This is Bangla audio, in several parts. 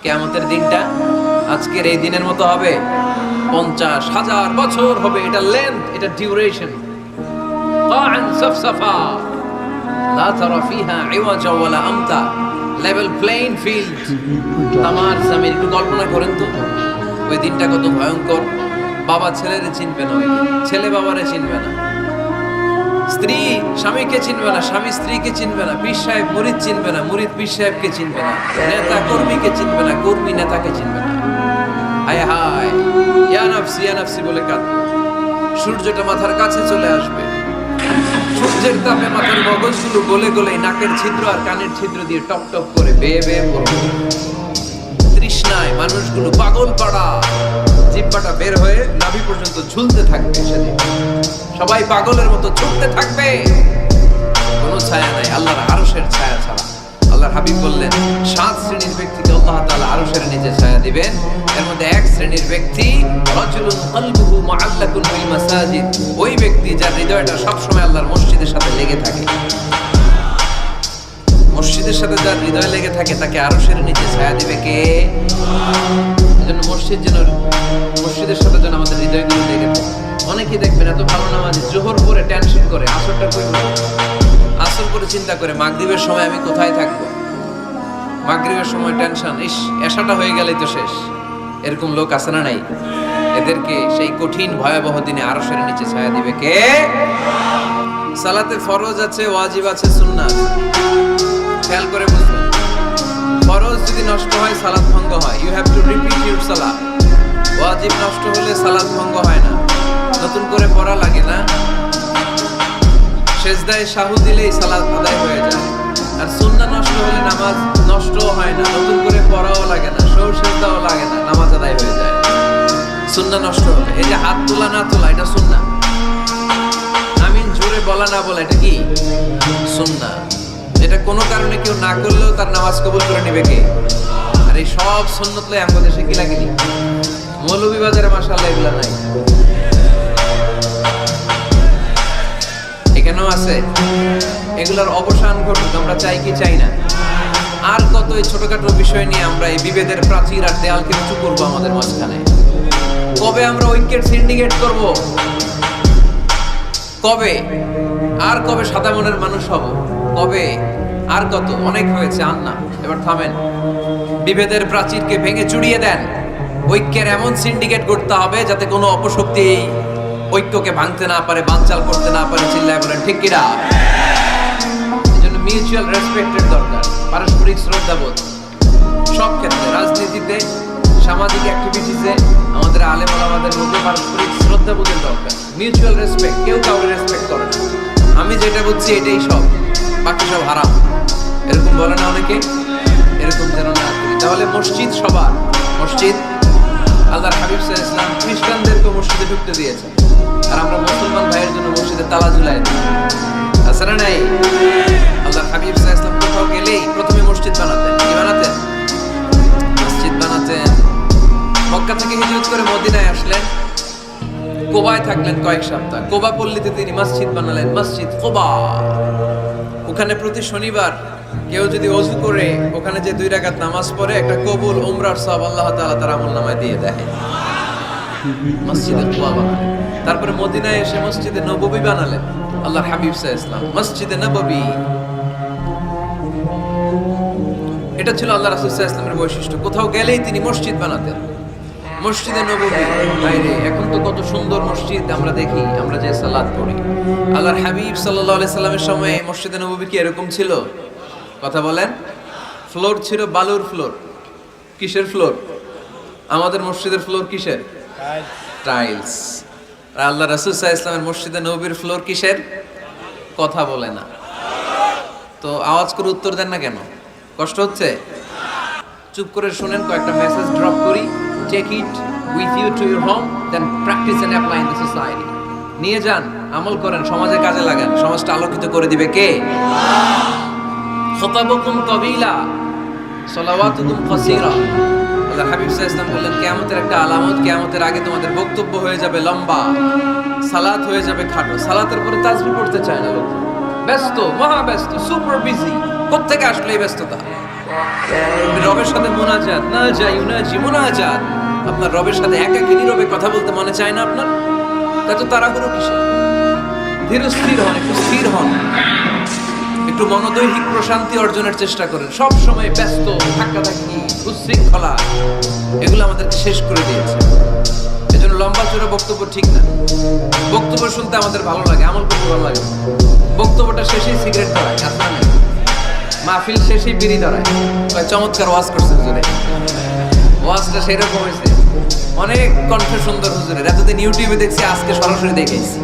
কিয়ামতের দিনটা আজকের এই দিনের মতো হবে? 50,000 বছর হবে। এটা লেন্থ, এটা ডিউরেশন। কাআন সাফসাফা লা তারা ফিহা ইওয়াজা ওয়ালা আমতা, লেভেল প্লেইং ফিল্ড, তামার জমিন। একটু কল্পনা করেন তো ওই দিনটা কত ভয়ঙ্কর। বাবা ছেলেরে চিনবে না, ছেলে বাবারে চিনবে না, স্ত্রী স্বামীকে চিনবে না, স্বামী স্ত্রীকে চিনবে না, পীর সাহেব মুরিদ চিনবে না, মুরিদ পীর সাহেবকে চিনবে না, নেতা কর্মীকে চিনবে না, কর্মী নেতাকে চিনবে না। হায় হায়, ইয়া নাফসি বলে কাঁদবে। সূর্যটা মাথার কাছে চলে আসবে, সূর্যের তাপে মাথার মগজগুলো গলে গলে নাকের ছিদ্র আর কানের ছিদ্র দিয়ে টপ টপ করে বেয়ে বেয়ে পড়বে। তৃষ্ণায় মানুষগুলো পাগল পাড়া, জিহ্বাটা বের হয়ে নাভি পর্যন্ত ঝুলতে থাকবে। সেদিন সবাই পাগলের মতো ছুটতে থাকবে, কোনো ছায়া নাই আল্লাহর আরশের ছায়া ছাড়া। আল্লাহর হাবিব বললেন 7 শ্রেণীর ব্যক্তিকে আল্লাহ তাআলা আরশের নিচে ছায়া দিবেন। এর মধ্যে 1 শ্রেণীর ব্যক্তি রাজুলুন কলবুহু মুআল্লাকুন বিল মাসাজিদ, ওই ব্যক্তি যার হৃদয়টা সব সময় আল্লাহর মসজিদের সাথে লেগে থাকে। মসজিদের সাথে যার হৃদয় লেগে থাকে তাকে আরশের নিচে ছায়া দিবে কে? এজন্য মসজিদের সাথে যেন আমাদের হৃদয়গুলো লেগে থাকে। অনেকেই দেখবেন এত ভালো নামাজি, জোহর পরে টেনশন করে, আসরটা করবে, আসর করে চিন্তা করে মাগরিবের সময় আমি কোথায় থাকবো, মাগরিবের সময় টেনশন, ইস এশাটা হয়ে গেলেই তো শেষ। এরকম লোক আছে না নাই? এদেরকে সেই কঠিন ভয়াবহ দিনে আরশের নিচে ছায়া দিবে কে? সালাতে ফরজ আছে, ওয়াজিব আছে, সুন্নাত আছে। খেয়াল করে বুঝবেন, ফরজ যদি নষ্ট হয় সালাত ভঙ্গ হয়, you have to repeat your সালাত। ওয়াজিব নষ্ট হলে সালাত ভঙ্গ হয় না, নতুন করে পড়া লাগে না, সেজদায় সাহু দিলেই সালাত আদায় হয়ে যায়। আর সুন্নাহ নষ্ট হলে নামাজ নষ্টও হয় না, নতুন করে পড়াও লাগে না, সেজদাও লাগে না, নামাজ আদায় হয়ে যায়। সুন্নাহ নষ্ট হলে এই যে হাত তোলা না তোলা, এটা সুন্নাহ। আমিন জোরে বলা না বলা, এটা কি সুন্নাহ। এটা কোনো কারণে কেউ না করলেও তার নামাজ কবুল করে নেবে কে? আর এই সব সুন্নত লয়ে আমাদের দেশে কি লাগেনি? মৌলভীবাজারে মাশাআল্লাহ এগুলা নাই, এখানেও আছে। এগুলার অবসান ঘটুক, আমরা চাই কি চাই না? আর কত এই ছোটখাটো বিষয় নিয়ে আমরা এই বিভেদের প্রাচীর আর দেয়ালকে উঁচু করবো আমাদের মাঝখানে? কবে আমরা ঐক্যের সিন্ডিকেট করব? কবে? আর কবে সাদা মনের মানুষ হব? কবে? আর কত? অনেক হয়েছে, আর না, এবার থামেন। বিভেদের প্রাচীরকে ভেঙে চুড়িয়ে দেন। ঐক্যের এমন সিন্ডিকেট করতে হবে যাতে কোনো অপশক্তি ঐক্যকে ভাঙতে না পারে, বানচাল করতে না পারে। চিল্লায় বলেন ঠিক কিনা? এজন্য মিউচুয়াল রেসপেক্টের দরকার, পারস্পরিক শ্রদ্ধাবোধ সব ক্ষেত্রে, রাজনীতিতে, সামাজিক অ্যাক্টিভিটিসে, আমাদের আলেম ওলামাদের মধ্যে পারস্পরিক শ্রদ্ধাবোধের দরকার, মিউচুয়াল রেসপেক্ট। কেউ কাউকে রেসপেক্ট করে না, আমি যেটা বুঝছি এটাই সব, বাকি সব হারাম, এরকম বলে না অনেকে? এরকম যেন না করি। তাহলে মসজিদ সবার, মসজিদ আল্লাহর হাবিব সাল্লাল্লাহু আলাইহি ওয়াসাল্লাম খ্রিস্টানদেরকে মসজিদে ঢুকতে দিয়েছেন, আর আমরা মুসলমান ভাইয়ের জন্য মসজিদে তালা ঝুলাই দিই, আছে না নাই? আল্লাহর হাবিব সাল্লাল্লাহু আলাইহি ওয়াসাল্লাম কোথাও গেলেই প্রথমে মসজিদ বানাতেন। কি বানাতেন? মসজিদ বানাতেন। মক্কা থেকে হিজরত করে মদিনায় আসলেন, কোবায় থাকলেন কয়েক সপ্তাহ। কোবা পল্লীতে তিনি মসজিদ বানালেন, মসজিদ কোবা। ওখানে প্রতি শনিবার কেউ যদি ওযু করে ওখানে যে 2 রাকাত নামাজ পড়ে, একটা কবুল উমরার সওয়াব আল্লাহ তাআলা তার আমলনামায় দিয়ে দেয়। মসজিদে কোবা বানালেন। তারপরে মদিনায় এসে মসজিদে নববী বানালেন আল্লাহর হাবিব সাল্লাল্লাহু আলাইহি ওয়াসাল্লাম, মসজিদে নববী। এটা ছিল আল্লাহ রাসূল সাল্লাল্লাহু আলাইহি ওয়াসাল্লামের বৈশিষ্ট্য। কোথাও গেলেই তিনি মসজিদ বানাতেন, মসজিদে নববী। বাইরে এখন তো কত সুন্দর মসজিদ আমরা দেখি, আমরা যে সালাত পড়ি। আল্লাহর হাবিব সাল্লাল্লাহু আলাইহি সাল্লামের সময়ে মসজিদে নববী কি এরকম ছিল? কথা বলেন। ফ্লোর ছিল বালুর ফ্লোর। কিসের ফ্লোর? আমাদের মসজিদের ফ্লোর কিসের? টাইলস। আর আল্লাহ রাসূল সাল্লাল্লাহু আলাইহি ওয়াসাল্লামের মসজিদে নববীর ফ্লোর কিসের? কথা বলে না তো আওয়াজ করে উত্তর দেন না কেন? কষ্ট হচ্ছে? চুপ করে শুনেন, কয়েকটা মেসেজ ড্রপ করি। Take it with you to your home, then practice and apply in the society. নিয়ে যান, আমল করেন, সমাজে কাজে লাগান। সমাজটা আলোকিত করে দিবে কে? খুতাবুকুম তাবিলা, সালাওয়াতুকুম কাসীরা। আল্লাহ হাবিব সাল্লাল্লাহু আলাইহি ওয়াসাল্লাম বললেন, কিয়ামতের একটা আলামত, কিয়ামতের আগে তোমাদের বক্তব্য হয়ে যাবে লম্বা, সালাত হয়ে যাবে খাটো। সালাতের পরে তাসবিহ পড়তে চায় না লোক, ব্যস্ত, মহা ব্যস্ত, সুপার বিজি। কোত্থেকে আসলে এই ব্যস্ততা? রবের সাথে মুনাজাত, না যাই উনাজি মুনাজাত। আপনার রবের সাথে একাকী নীরবে কথা বলতে মনে চায় না আপনার? এত তাড়াহুড়ো কিসে? ধীর স্থির হন, একটু স্থির হন, একটু মনোদৈহিক প্রশান্তি অর্জনের চেষ্টা করেন। সব সময় ব্যস্ত, ধাক্কাধাক্কি, উচ্ছৃঙ্খলা, এগুলো আমাদেরকে শেষ করে দিয়েছে। এজন্য লম্বা চূড়া বক্তব্য ঠিক না। বক্তব্য শুনতে আমাদের ভালো লাগে, আমল করতে ভালো লাগে। বক্তব্যটা শেষেই সিগারেট ধরায়, আসলে না, মাহফিল শেষেই বিড়ি ধরায়, চমৎকার ওয়াজ করছে হুজুরে। ওয়াজটা সেরকম হয়েছে, অনেক কণ্ঠ সুন্দর হুজুরের। এতদিন ইউটিউবে দেখছি, আজকে সরাসরি দেখেছি।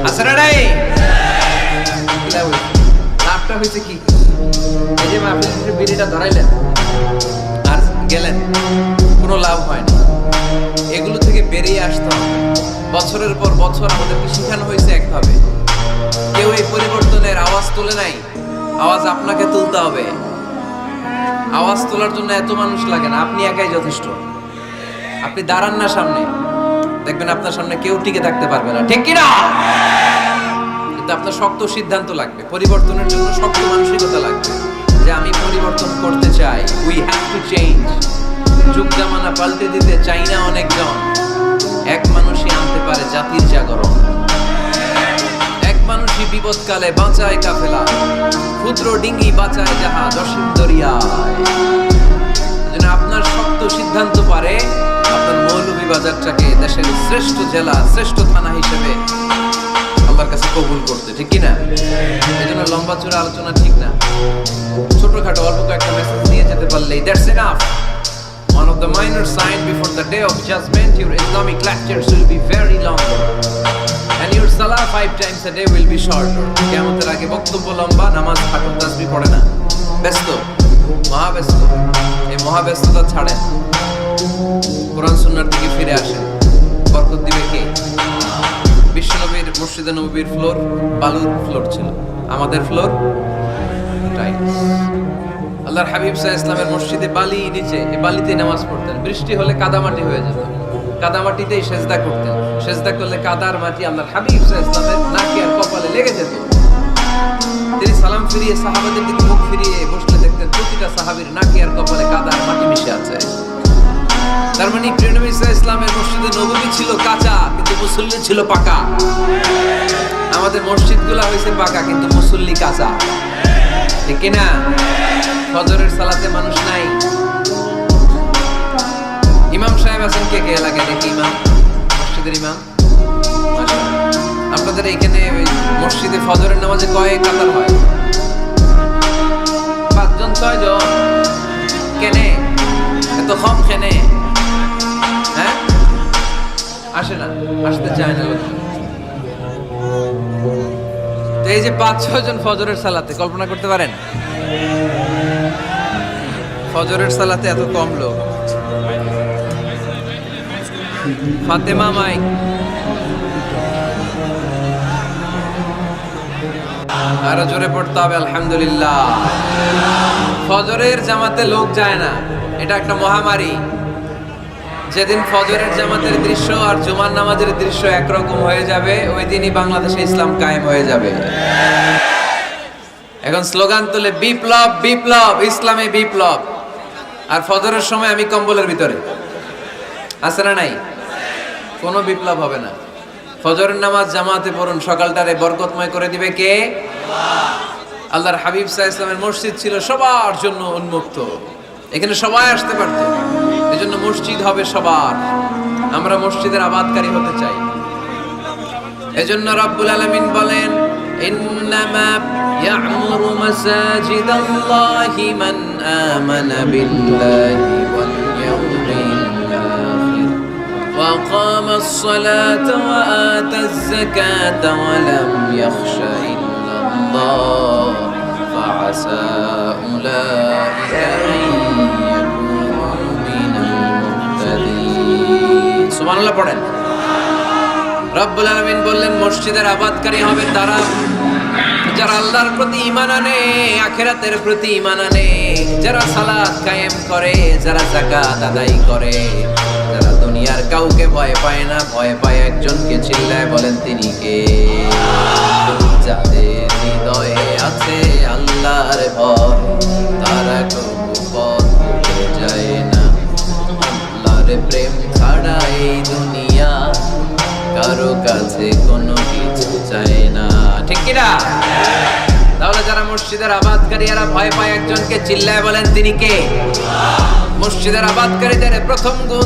আচ্ছা নাই লাভটা হয়েছে কি? এই যে মাহফিল শেষে বিড়িটা ধরাইলেন আর গেলেন, কোনো লাভ হয়নি। এগুলো থেকে বেরিয়ে আসতে হবে। বছরের পর বছর আমাদেরকে শেখানো হয়েছে একভাবে। কেউ এই পরিবর্তনের আওয়াজ তোলে নাই, আওয়াজ আপনাকে তুলতে হবে। আওয়াজ তোলার জন্য এত মানুষ লাগে না, আপনি একাই যথেষ্ট। আপনি দাঁড়ান না সামনে, দেখবেন আপনার সামনে কেউ টিকে থাকতে পারবে না, ঠিক কিনা? কিন্তু আপনার শক্ত সিদ্ধান্ত লাগবে, পরিবর্তনের জন্য শক্ত মানসিকতা লাগবে যে আমি পরিবর্তন করতে চাই। We have to change. যুগ জামানা পাল্টে দিতে চাই না অনেকজন, এক মানুষই আনতে পারে জাতির জাগরণ। এক মানুষই বিপদকালে বাঁচায় কাফেলা, ক্ষুদ্র ডিঙ্গি বাঁচায় জাহাজ অসীম দরিয়ায়। এজন্য আপনার শক্ত সিদ্ধান্ত পারে আপনার মৌলভীবাজারটাকে দেশের শ্রেষ্ঠ জেলা, শ্রেষ্ঠ থানা হিসেবে আল্লাহর কাছে কবুল করতে, ঠিক কিনা? এজন্য লম্বা চূড়া আলোচনা ঠিক না। ছোটখাটো অল্প কয়েকটা মেসেজ নিয়ে যেতে পারলেই that's enough. One of the minor signs before the day of judgment, your Islamic lectures will be very long, and your salah 5 times a day will be shorter. কিয়ামতের আগে বক্তব্য লম্বা, নামাজ খাটো, তাসবিহ পড়ে না, ব্যস্ত, মহাব্যস্ত। এই মহাব্যস্ততা ছাড়েন, কোরআন সুন্নাহর দিকে ফিরে আসেন। বরকত দিবে কে? বিশ্বনবীর মসজিদে নববীর ফ্লোর বালুর ফ্লোর ছিল, আমাদের ফ্লোর টাইলস। আল্লাহর হাবিব সাল্লাল্লাহু আলাইহি ওয়াসাল্লামের মসজিদে বালি নিচে, এই বালিতে নামাজ পড়তেন। বৃষ্টি হলে কাদামাটি হয়ে যেত, কাদামাটিতেই সেজদা করতেন। সেজদা করলে কাদার মাটি আল্লাহর হাবিব সাল্লাল্লাহু আলাইহি ওয়াসাল্লামের নাকে আর কপালে লেগে যেত। তিনি সালাম ফিরিয়ে সাহাবাদের দিকে মুখ ফিরিয়ে বসলে দেখতেন প্রতিটা সাহাবীর নাকে আর কপালে কাদার মাটি মিশে আছে। তার মানে প্রিয় নবী সাল্লাল্লাহু আলাইহি ওয়াসাল্লামের মসজিদে নববী ছিল কাঁচা, কিন্তু মুসল্লি ছিল পাকা। আমাদের মসজিদগুলো হয়েছে পাকা, কিন্তু মুসল্লি কাঁচা, ঠিক কিনা? ফজরের সালাতে মানুষ নাই। ইমাম সাহেব আছেন কে কে এলাকায়? দেখি ইমাম, মসজিদের ইমাম। আপনাদের এখানে মসজিদে ফজরের নামাজে কয় কাতার হয়? 5 জন 6 জন। কেনে এত কম? কেনে হ্যাঁ আসে না, আসতে চায় না লোক। তো এই যে 5-6 জন ফজরের সালাতে, কল্পনা করতে পারেন ফজরের সালাতে এত কম লোক। ফাতেমা মাইক, আরো জোরে পড়তে হবে আলহামদুলিল্লাহ। ফজরের জামাতে লোক যায় না, এটা একটা মহামারী। যেদিন ফজরের জামাতের দৃশ্য আর জুমার নামাজের দৃশ্য একরকম হয়ে যাবে, ওই দিনই বাংলাদেশে ইসলাম কায়েম হয়ে যাবে। এখন স্লোগান তুলে বিপ্লব বিপ্লব, ইসলামে বিপ্লব। আর ফজরের সময় আমি কম্বলের ভিতরে, আছে না নাই? কোনো বিপ্লব হবে না। ফজরের নামাজ জামাতে পড়ুন, সকালটারে বরকতময় করে দিবে কে? আল্লাহর হাবিব সাল্লাল্লাহু আলাইহি ওয়াসাল্লামের মসজিদ ছিল সবার জন্য উন্মুক্ত, এখানে সবাই আসতে পারত। এজন্য মসজিদ হবে সবার। আমরা মসজিদের আবাদকারী হতে চাই। এজন্য রব্বুল আলামিন বলেন, ইন্নামা ইয়া'মুরু মাসাজিদাল্লাহি মান আমানা বিল্লাহি ওয়াল ইয়াউমিল আখির ওয়া কামাস সালাতা ওয়া আতাজ যাকাতা ওয়া লাম ইয়াখশা ইল্লাল্লাহ ফাআসা উলাইকা আন ইয়াকুনু মিনাল মুহতাদিন। সুবহানাল্লাহ পড়েন। রব্বুল আলামিন বললেন, মসজিদের আবাদকারী হবে তারা যারা আল্লাহর প্রতি ঈমান আনে, আখিরাতের প্রতি ঈমান আনে, যারা সালাত কায়েম করে, যারা যাকাত আদায় করে, যারা দুনিয়ার কাউকে ভয় পায় না, ভয় পায় একজনকে। চিল্লায় বলেন তিনি কে? যাদের হৃদয়ে আছে আল্লাহর ভয়, তারা কবু পথ ভুলে যায় না। আল্লাহর প্রেম ছাড়া এই দুনিয়া কারো কাছে কোনো কিছু চায় না, ঠিক কিনা? তাহলে যারা মসজিদের আবাদকারী এরা ভয় পায় একজনকে, চিল্লায় বলেন তিনি কে? মসজিদের আবাদকারীদের প্রথম গুণ